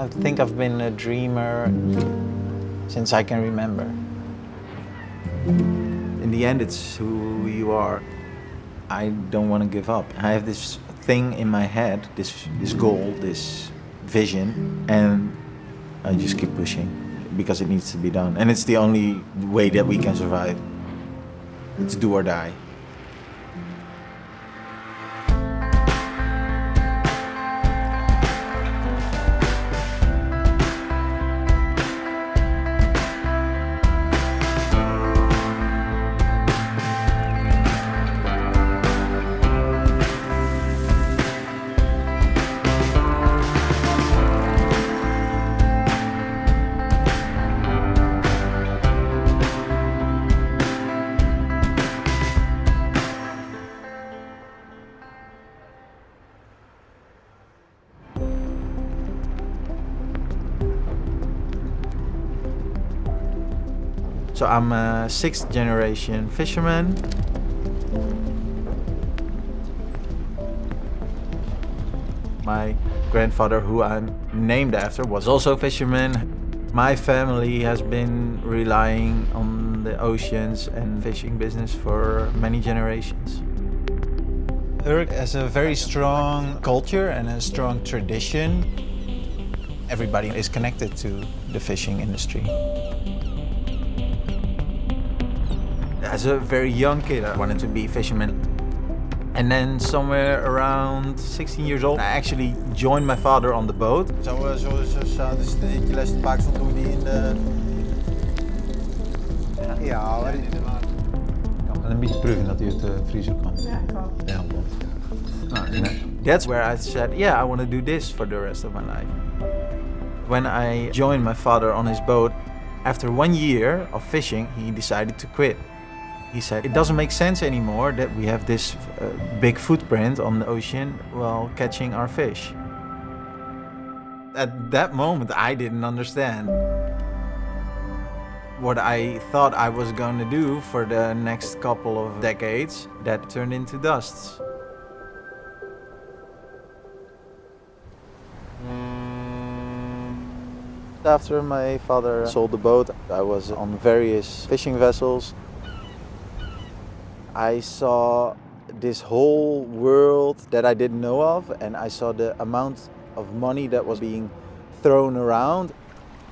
I think I've been a dreamer since I can remember. In the end, it's who you are. I don't want to give up. I have this thing in my head, this goal, this vision, and I just keep pushing because it needs to be done. And it's the only way that we can survive. It's do or die. So I'm a sixth generation fisherman. My grandfather, who I'm named after, was also a fisherman. My family has been relying on the oceans and fishing business for many generations. Urk has a very strong culture and a strong tradition. Everybody is connected to the fishing industry. As a very young kid, I wanted to be a fisherman. And then somewhere around 16 years old, I actually joined my father on the boat. Zo staat het eentje les vaak zo doen die in de... Ja, maar... En een beetje proeven dat hij uit de vriezer komt. Ja, klopt. That's where I said, yeah, I want to do this for the rest of my life. When I joined my father on his boat, after 1 year of fishing, he decided to quit. He said, it doesn't make sense anymore that we have this big footprint on the ocean while catching our fish. At that moment, I didn't understand. What I thought I was going to do for the next couple of decades, that turned into dust. After my father sold the boat, I was on various fishing vessels. I saw this whole world that I didn't know of, and I saw the amount of money that was being thrown around.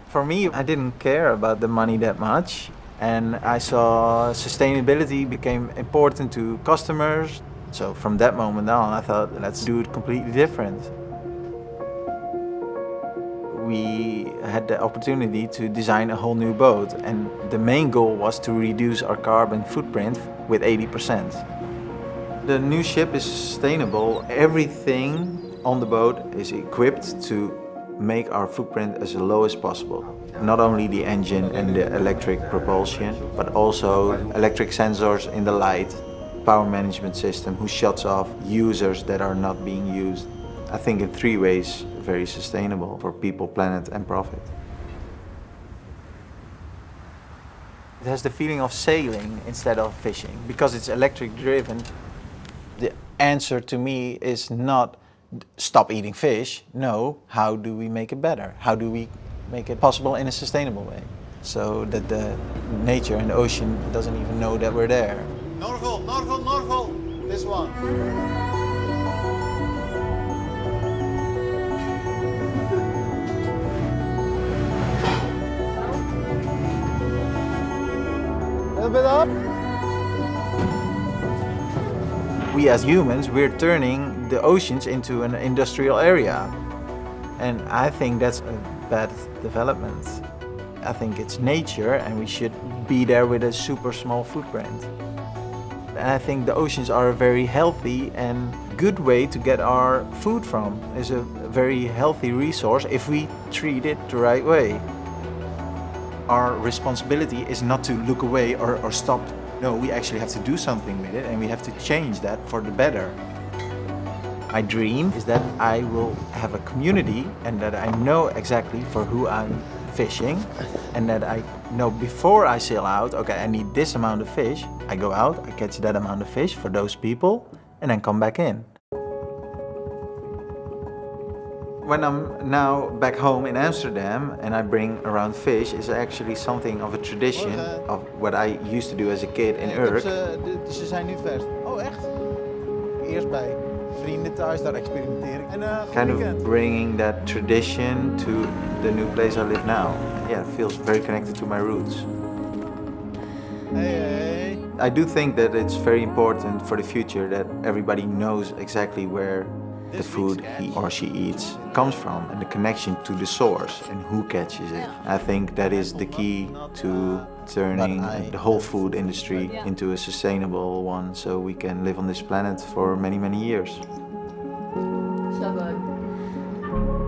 For me, I didn't care about the money that much, and I saw sustainability became important to customers. So from that moment on, I thought, let's do it completely different. We had the opportunity to design a whole new boat, and the main goal was to reduce our carbon footprint with 80%. The new ship is sustainable. Everything on the boat is equipped to make our footprint as low as possible. Not only the engine and the electric propulsion, but also electric sensors in the light, power management system who shuts off users that are not being used. I think in 3 ways very sustainable for people, planet and profit. It has the feeling of sailing instead of fishing. Because it's electric driven, the answer to me is not stop eating fish. No, how do we make it better? How do we make it possible in a sustainable way? So that the nature and the ocean doesn't even know that we're there. Norval, this one. A little bit up. We as humans, we're turning the oceans into an industrial area. And I think that's a bad development. I think it's nature and we should be there with a super small footprint. And I think the oceans are a very healthy and good way to get our food from. It's a very healthy resource if we treat it the right way. Our responsibility is not to look away or stop. No, we actually have to do something with it and we have to change that for the better. My dream is that I will have a community and that I know exactly for who I'm fishing and that I know before I sail out, okay, I need this amount of fish. I go out, I catch that amount of fish for those people and then come back in. When I'm now back home in Amsterdam and I bring around fish, it's actually something of a tradition of what I used to do as a kid in Urk. Ze zijn nu vers. Oh, echt? Eerst bij vrienden thuis, daar experimenteer ik. Kind of bringing that tradition to the new place I live now. Yeah, it feels very connected to my roots. Hey. I do think that it's very important for the future that everybody knows exactly where the food he or she eats comes from and the connection to the source and who catches it. I think that is the key to turning the whole food industry into a sustainable one so we can live on this planet for many, many years. Sabak.